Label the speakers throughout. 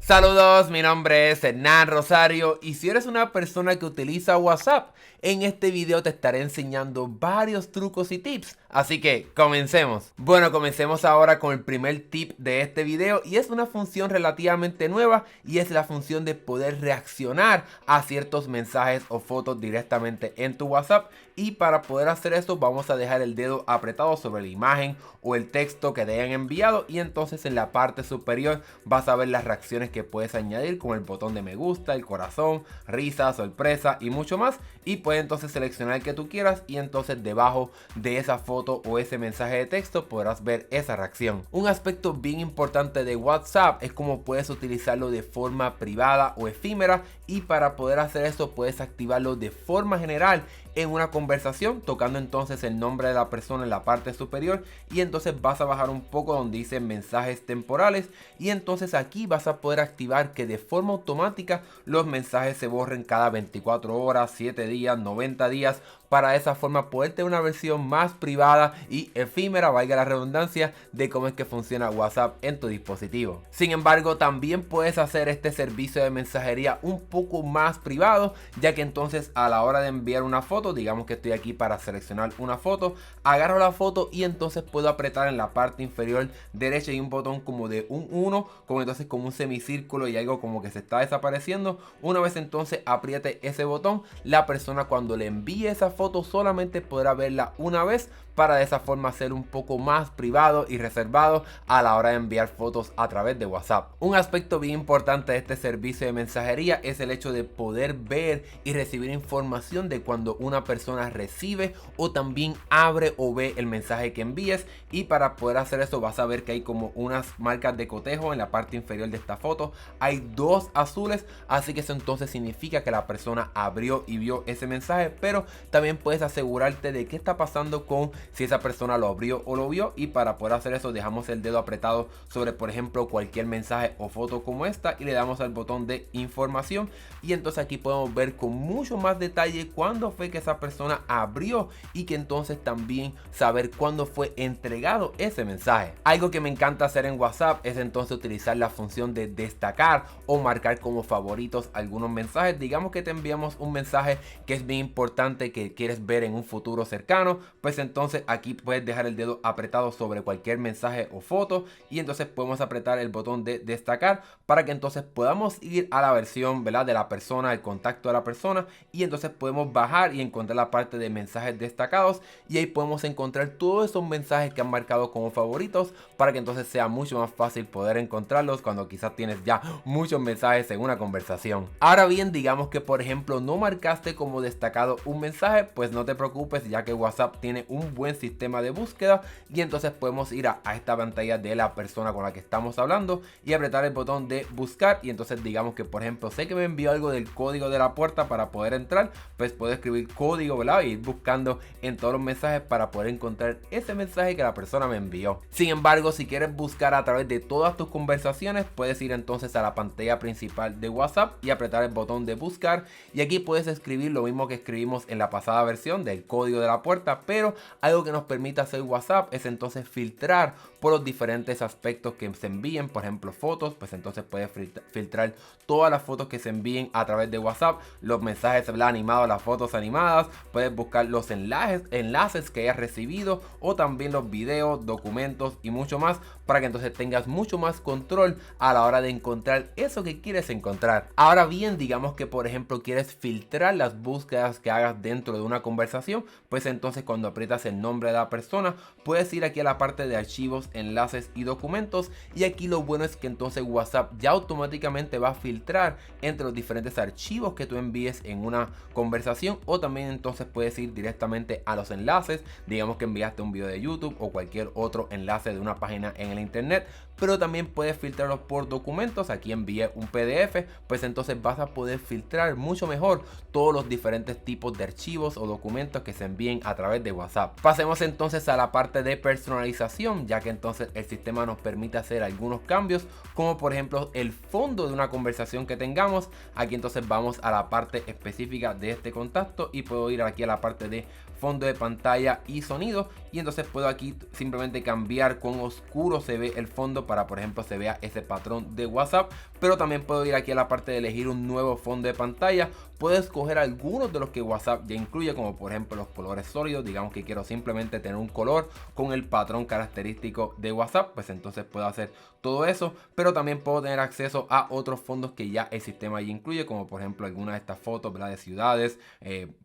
Speaker 1: Saludos, mi nombre es Hernán Rosario y si eres una persona que utiliza WhatsApp, en este video te estaré enseñando varios trucos y tips, así que comencemos. Bueno, comencemos ahora con el primer tip de este video y es una función relativamente nueva y es la función de poder reaccionar a ciertos mensajes o fotos directamente en tu WhatsApp. Y para poder hacer esto vamos a dejar el dedo apretado sobre la imagen o el texto que te hayan enviado y entonces en la parte superior vas a ver las reacciones que puedes añadir con el botón de me gusta, el corazón, risa, sorpresa y mucho más. Y puedes entonces seleccionar el que tú quieras y entonces debajo de esa foto o ese mensaje de texto podrás ver esa reacción. Un aspecto bien importante de WhatsApp es cómo puedes utilizarlo de forma privada o efímera, y para poder hacer esto puedes activarlo de forma general en una conversación tocando entonces el nombre de la persona en la parte superior y entonces vas a bajar un poco donde dice mensajes temporales y entonces aquí vas a poder activar que de forma automática los mensajes se borren cada 24 horas, 7 días, 90 días, para de esa forma poder tener una versión más privada y efímera, valga la redundancia, de cómo es que funciona WhatsApp en tu dispositivo. Sin embargo, también puedes hacer este servicio de mensajería un poco más privado, ya que entonces a la hora de enviar una foto, digamos que estoy aquí para seleccionar una foto, agarro la foto y entonces puedo apretar en la parte inferior derecha y un botón como de un 1, como entonces como un semicírculo y algo como que se está desapareciendo. Una vez entonces apriete ese botón, la persona cuando le envíe esa foto solamente podrá verla una vez, para de esa forma ser un poco más privado y reservado a la hora de enviar fotos a través de WhatsApp. Un aspecto bien importante de este servicio de mensajería es el hecho de poder ver y recibir información de cuando una persona recibe o también abre o ve el mensaje que envíes, y para poder hacer eso vas a ver que hay como unas marcas de cotejo en la parte inferior de esta foto. Hay dos azules, así que eso entonces significa que la persona abrió y vio ese mensaje, pero también puedes asegurarte de qué está pasando con si esa persona lo abrió o lo vio, y para poder hacer eso dejamos el dedo apretado sobre por ejemplo cualquier mensaje o foto como esta y le damos al botón de información y entonces aquí podemos ver con mucho más detalle cuándo fue que esa persona abrió y que entonces también saber cuándo fue entregado ese mensaje. Algo que me encanta hacer en WhatsApp es entonces utilizar la función de destacar o marcar como favoritos algunos mensajes. Digamos que te enviamos un mensaje que es bien importante que quieres ver en un futuro cercano, pues entonces aquí puedes dejar el dedo apretado sobre cualquier mensaje o foto y entonces podemos apretar el botón de destacar para que entonces podamos ir a la versión, ¿verdad?, de la persona, el contacto de la persona, y entonces podemos bajar y encontrar la parte de mensajes destacados y ahí podemos encontrar todos esos mensajes que han marcado como favoritos para que entonces sea mucho más fácil poder encontrarlos cuando quizás tienes ya muchos mensajes en una conversación. Ahora bien, digamos que por ejemplo no marcaste como destacado un mensaje, pues no te preocupes, ya que WhatsApp tiene un buen sistema de búsqueda y entonces podemos ir a esta pantalla de la persona con la que estamos hablando y apretar el botón de buscar y entonces digamos que por ejemplo sé que me envió algo del código de la puerta para poder entrar, pues puedo escribir código, ¿verdad?, y ir buscando en todos los mensajes para poder encontrar ese mensaje que la persona me envió. Sin embargo, si quieres buscar a través de todas tus conversaciones, puedes ir entonces a la pantalla principal de WhatsApp y apretar el botón de buscar y aquí puedes escribir lo mismo que escribimos en la pasada versión del código de la puerta, pero algo que nos permite hacer WhatsApp es entonces filtrar por los diferentes aspectos que se envíen. Por ejemplo fotos, pues entonces puedes filtrar todas las fotos que se envíen a través de WhatsApp, los mensajes animados, las fotos animadas, puedes buscar los enlaces que hayas recibido o también los videos, documentos y mucho más, para que entonces tengas mucho más control a la hora de encontrar eso que quieres encontrar. Ahora bien, digamos que por ejemplo quieres filtrar las búsquedas que hagas dentro de una conversación, pues entonces cuando aprietas el nombre de la persona puedes ir aquí a la parte de archivos, enlaces y documentos, y aquí lo bueno es que entonces WhatsApp ya automáticamente va a filtrar entre los diferentes archivos que tú envíes en una conversación, o también entonces puedes ir directamente a los enlaces. Digamos que enviaste un video de YouTube o cualquier otro enlace de una página en el internet, pero también puedes filtrarlos por documentos. Aquí envié un PDF, pues entonces vas a poder filtrar mucho mejor todos los diferentes tipos de archivos o documentos que se envíen a través de WhatsApp. Pasemos entonces a la parte de personalización, ya que entonces el sistema nos permite hacer algunos cambios, como por ejemplo el fondo de una conversación que tengamos. Aquí entonces vamos a la parte específica de este contacto y puedo ir aquí a la parte de fondo de pantalla y sonido, y entonces puedo aquí simplemente cambiar cuán oscuro se ve el fondo para, por ejemplo, se vea ese patrón de WhatsApp. Pero también puedo ir aquí a la parte de elegir un nuevo fondo de pantalla. Puedo escoger algunos de los que WhatsApp ya incluye, como por ejemplo los colores sólidos. Digamos que quiero simplemente tener un color con el patrón característico de WhatsApp, pues entonces puedo hacer todo eso. Pero también puedo tener acceso a otros fondos que ya el sistema ya incluye, como por ejemplo algunas de estas fotos, ¿verdad?, de ciudades,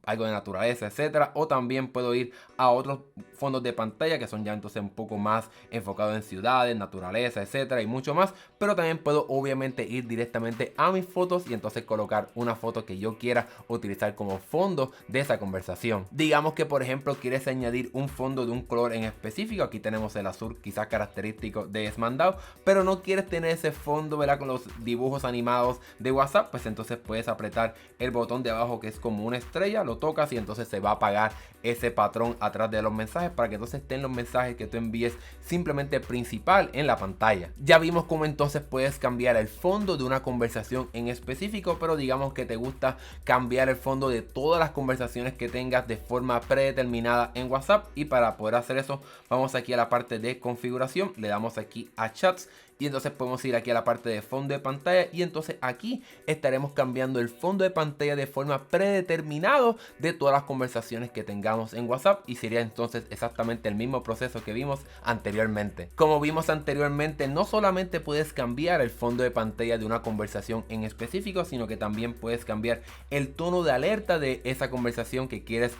Speaker 1: algo de naturaleza, etcétera. O también puedo ir a otros fondos de pantalla que son ya entonces un poco más enfocados en ciudades, naturaleza, etcétera, y mucho más. Pero también puedo obviamente ir directamente a mis fotos y entonces colocar una foto que yo quiera utilizar como fondo de esa conversación. Digamos que por ejemplo quieres añadir un fondo de un color en específico. Aquí tenemos el azul, quizás característico de Smandao, pero no quieres tener ese fondo, ¿verdad?, con los dibujos animados de WhatsApp. Pues entonces puedes apretar el botón de abajo que es como una estrella, lo tocas y entonces se va a apagar ese patrón atrás de los mensajes, para que entonces estén los mensajes que tú envíes simplemente principal en la pantalla. Ya vimos cómo entonces puedes cambiar el fondo de una conversación en específico, pero digamos que te gusta cambiar el fondo de todas las conversaciones que tengas de forma predeterminada en WhatsApp. Y para poder hacer eso, vamos aquí a la parte de configuración, le damos aquí a chats y entonces podemos ir aquí a la parte de fondo de pantalla, y entonces aquí estaremos cambiando el fondo de pantalla de forma predeterminado de todas las conversaciones que tengamos en WhatsApp, y sería entonces exactamente el mismo proceso que vimos anteriormente. Como vimos anteriormente, no solamente puedes cambiar el fondo de pantalla de una conversación en específico, sino que también puedes cambiar el tono de alerta de esa conversación que quieres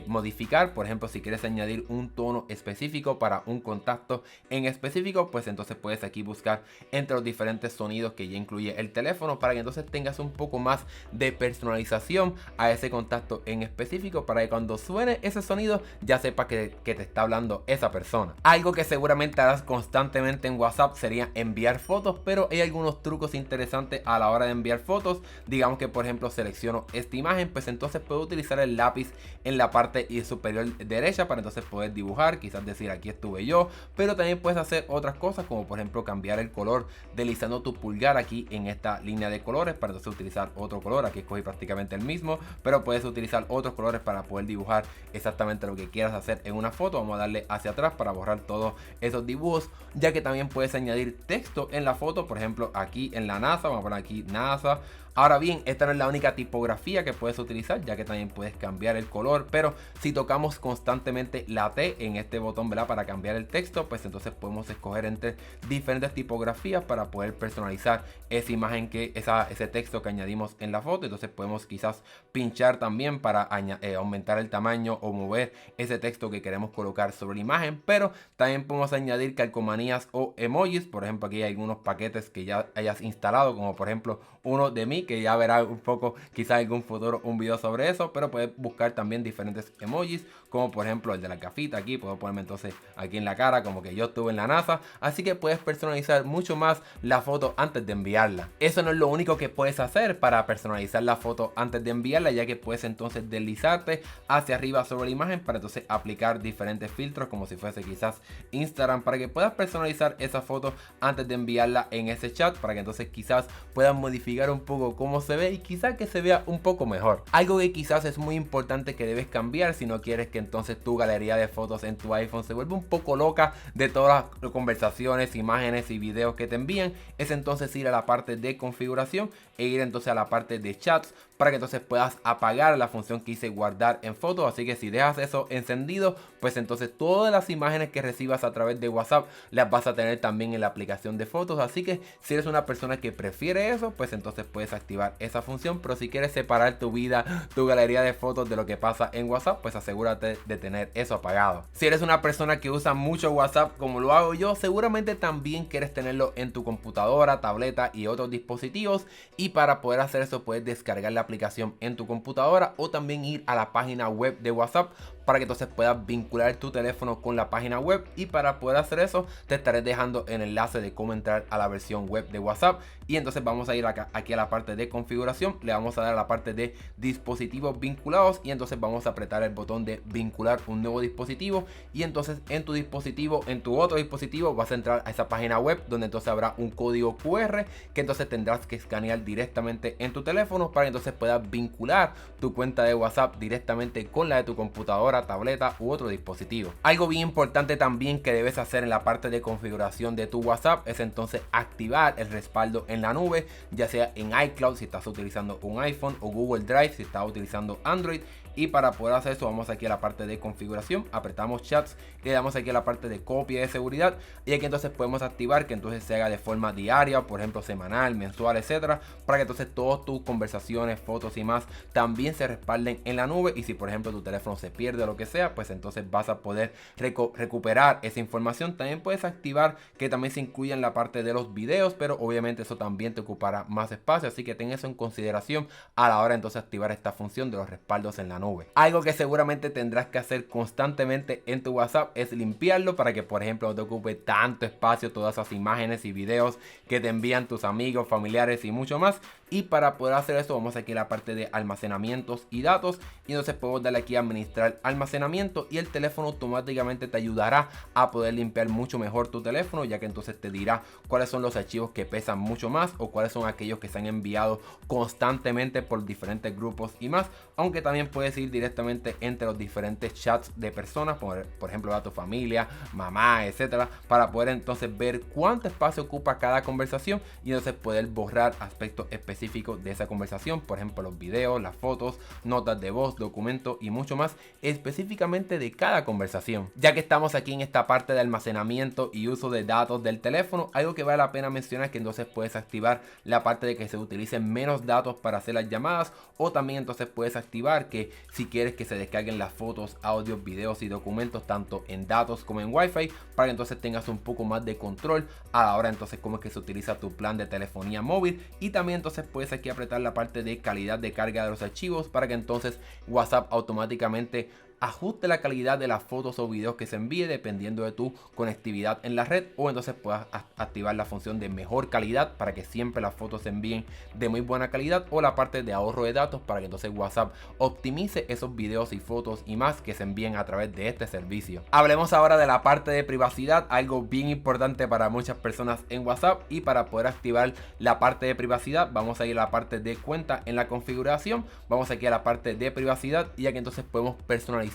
Speaker 1: modificar. Por ejemplo, si quieres añadir un tono específico para un contacto en específico, pues entonces puedes aquí buscar entre los diferentes sonidos que ya incluye el teléfono, para que entonces tengas un poco más de personalización a ese contacto en específico, para que cuando suene ese sonido ya sepa que te está hablando esa persona. Algo que seguramente harás constantemente en WhatsApp sería enviar fotos, pero hay algunos trucos interesantes a la hora de enviar fotos. Digamos que por ejemplo selecciono esta imagen, pues entonces puedo utilizar el lápiz en la parte superior derecha para entonces poder dibujar, quizás decir aquí estuve yo, pero también puedes hacer otras cosas, como por ejemplo cambiar el color deslizando tu pulgar aquí en esta línea de colores para entonces utilizar otro color. Aquí escogí prácticamente el mismo, pero puedes utilizar otros colores para poder dibujar exactamente lo que quieras hacer en una foto. Vamos a darle hacia atrás para borrar todos esos dibujos, ya que también puedes añadir texto en la foto. Por ejemplo, aquí en la NASA, vamos a poner aquí NASA. Ahora bien, esta no es la única tipografía que puedes utilizar, ya que también puedes cambiar el color, pero si tocamos constantemente la T en este botón, ¿verdad?, para cambiar el texto, pues entonces podemos escoger entre diferentes tipografías para poder personalizar esa imagen, ese texto que añadimos en la foto. Entonces podemos quizás pinchar también para aumentar el tamaño o mover ese texto que queremos colocar sobre la imagen, pero también podemos añadir calcomanías o emojis. Por ejemplo, aquí hay algunos paquetes que ya hayas instalado, como por ejemplo uno de mí, que ya verá un poco quizás en algún futuro un video sobre eso, pero puedes buscar también diferentes emojis, como por ejemplo el de la gafita. Aquí puedo ponerme entonces aquí en la cara como que yo estuve en la NASA, así que puedes personalizar mucho más la foto antes de enviarla. Eso no es lo único que puedes hacer para personalizar la foto antes de enviarla, ya que puedes entonces deslizarte hacia arriba sobre la imagen para entonces aplicar diferentes filtros, como si fuese quizás Instagram, para que puedas personalizar esa foto antes de enviarla en ese chat, para que entonces quizás puedas modificar un poco cómo se ve y quizás que se vea un poco mejor. Algo que quizás es muy importante que debes cambiar si no quieres que entonces tu galería de fotos en tu iPhone se vuelva un poco loca de todas las conversaciones, imágenes y videos que te envían, es entonces ir a la parte de configuración e ir entonces a la parte de chats, para que entonces puedas apagar la función que dice guardar en fotos. Así que si dejas eso encendido, pues entonces todas las imágenes que recibas a través de WhatsApp las vas a tener también en la aplicación de fotos. Así que si eres una persona que prefiere eso, pues entonces puedes activar esa función. Pero si quieres separar tu vida, tu galería de fotos de lo que pasa en WhatsApp, pues asegúrate de tener eso apagado. Si eres una persona que usa mucho WhatsApp como lo hago yo, seguramente también quieres tenerlo en tu computadora, tableta y otros dispositivos, y para poder hacer eso puedes descargar la aplicación en tu computadora o también ir a la página web de WhatsApp para que entonces puedas vincular tu teléfono con la página web. Y para poder hacer eso te estaré dejando el enlace de cómo entrar a la versión web de WhatsApp. Y entonces vamos a ir acá, aquí a la parte de configuración, le vamos a dar a la parte de dispositivos vinculados y entonces vamos a apretar el botón de vincular un nuevo dispositivo, y entonces en tu dispositivo, en tu otro dispositivo, vas a entrar a esa página web donde entonces habrá un código QR que entonces tendrás que escanear directamente en tu teléfono para que entonces puedas vincular tu cuenta de WhatsApp directamente con la de tu computadora computadora, tableta u otro dispositivo. Algo bien importante también que debes hacer en la parte de configuración de tu WhatsApp es entonces activar el respaldo en la nube, ya sea en iCloud si estás utilizando un iPhone o Google Drive si estás utilizando Android. Y para poder hacer eso vamos aquí a la parte de configuración, apretamos chats y le damos aquí a la parte de copia de seguridad, y aquí entonces podemos activar que entonces se haga de forma diaria, por ejemplo semanal, mensual, etcétera, para que entonces todas tus conversaciones, fotos y más también se respalden en la nube. Y si por ejemplo tu teléfono se pierde o lo que sea, pues entonces vas a poder recuperar esa información. También puedes activar que también se incluya en la parte de los videos, pero obviamente eso también te ocupará más espacio, así que ten eso en consideración a la hora entonces de activar esta función de los respaldos en la nube. Algo que seguramente tendrás que hacer constantemente en tu WhatsApp es limpiarlo para que por ejemplo no te ocupe tanto espacio todas esas imágenes y videos que te envían tus amigos, familiares y mucho más. Y para poder hacer esto vamos aquí a la parte de almacenamientos y datos, y entonces podemos darle aquí a administrar almacenamiento, y el teléfono automáticamente te ayudará a poder limpiar mucho mejor tu teléfono, ya que entonces te dirá cuáles son los archivos que pesan mucho más o cuáles son aquellos que se han enviado constantemente por diferentes grupos y más. Aunque también puedes ir directamente entre los diferentes chats de personas, por ejemplo a tu familia, mamá, etcétera, para poder entonces ver cuánto espacio ocupa cada conversación y entonces poder borrar aspectos específicos de esa conversación, por ejemplo los videos, las fotos, notas de voz, documentos y mucho más específicamente de cada conversación. Ya que estamos aquí en esta parte de almacenamiento y uso de datos del teléfono, algo que vale la pena mencionar es que entonces puedes activar la parte de que se utilicen menos datos para hacer las llamadas, o también entonces puedes activar que si quieres que se descarguen las fotos, audios, videos y documentos tanto en datos como en Wi-Fi, para que entonces tengas un poco más de control a la hora entonces cómo es que se utiliza tu plan de telefonía móvil. Y también entonces puedes aquí apretar la parte de calidad de carga de los archivos para que entonces WhatsApp automáticamente ajuste la calidad de las fotos o videos que se envíe dependiendo de tu conectividad en la red, o entonces puedas activar la función de mejor calidad para que siempre las fotos se envíen de muy buena calidad, o la parte de ahorro de datos para que entonces WhatsApp optimice esos videos y fotos y más que se envíen a través de este servicio. Hablemos ahora de la parte de privacidad, algo bien importante para muchas personas en WhatsApp. Y para poder activar la parte de privacidad vamos a ir a la parte de cuenta en la configuración, vamos aquí a la parte de privacidad, y aquí entonces podemos personalizar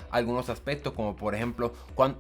Speaker 1: algunos aspectos, como por ejemplo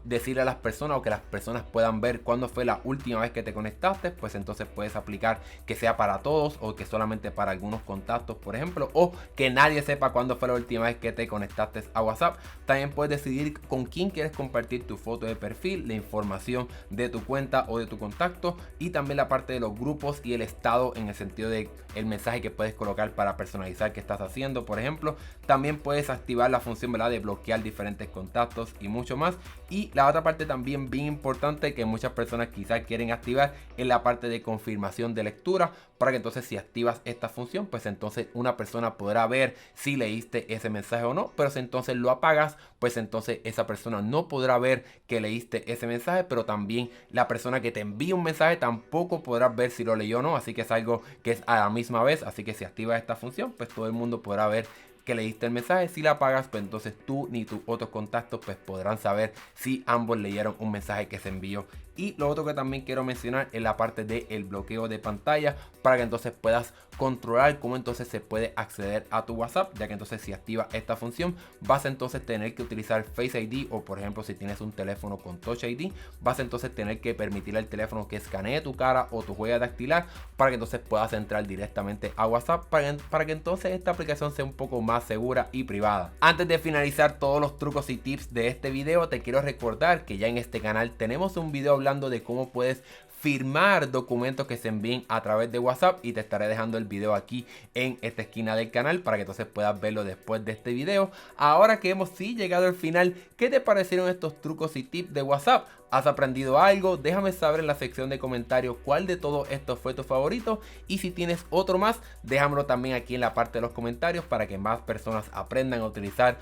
Speaker 1: decirle a las personas o que las personas puedan ver cuándo fue la última vez que te conectaste. Pues entonces puedes aplicar que sea para todos o que solamente para algunos contactos, por ejemplo, o que nadie sepa cuándo fue la última vez que te conectaste a WhatsApp. También puedes decidir con quién quieres compartir tu foto de perfil, la información de tu cuenta o de tu contacto, y también la parte de los grupos y el estado en el sentido de el mensaje que puedes colocar para personalizar qué estás haciendo, por ejemplo. También puedes activar la función, ¿verdad?, de bloquear diferentes contactos y mucho más. Y la otra parte también bien importante que muchas personas quizás quieren activar es la parte de confirmación de lectura, para que entonces si activas esta función pues entonces una persona podrá ver si leíste ese mensaje o no. Pero si entonces lo apagas pues entonces esa persona no podrá ver que leíste ese mensaje, pero también la persona que te envía un mensaje tampoco podrá ver si lo leyó o no. Así que es algo que es a la misma vez, así que si activas esta función pues todo el mundo podrá ver que leíste el mensaje. Si la apagas pues entonces tú ni tus otros contactos pues podrán saber si ambos leyeron un mensaje que se envió. Y lo otro que también quiero mencionar es la parte del bloqueo de pantalla, para que entonces puedas controlar cómo entonces se puede acceder a tu WhatsApp, ya que entonces si activas esta función vas a entonces tener que utilizar Face ID, o por ejemplo si tienes un teléfono con Touch ID vas a entonces tener que permitirle al teléfono que escanee tu cara o tu huella dactilar para que entonces puedas entrar directamente a WhatsApp, para que entonces esta aplicación sea un poco más segura y privada. Antes de finalizar todos los trucos y tips de este video, te quiero recordar que ya en este canal tenemos un video hablando de cómo puedes firmar documentos que se envíen a través de WhatsApp, y te estaré dejando el video aquí en esta esquina del canal para que entonces puedas verlo después de este video. Ahora que hemos llegado al final, ¿qué te parecieron estos trucos y tips de WhatsApp? ¿Has aprendido algo? Déjame saber en la sección de comentarios cuál de todos estos fue tu favorito, y si tienes otro más, déjamelo también aquí en la parte de los comentarios para que más personas aprendan a utilizar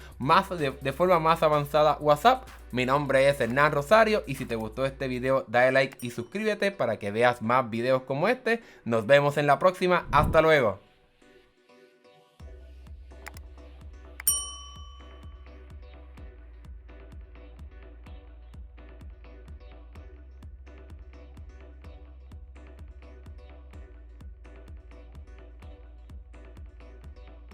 Speaker 1: de forma más avanzada WhatsApp. Mi nombre es Hernán Rosario, y si te gustó este video dale like y suscríbete para que veas más videos como este. Nos vemos en la próxima. Hasta luego.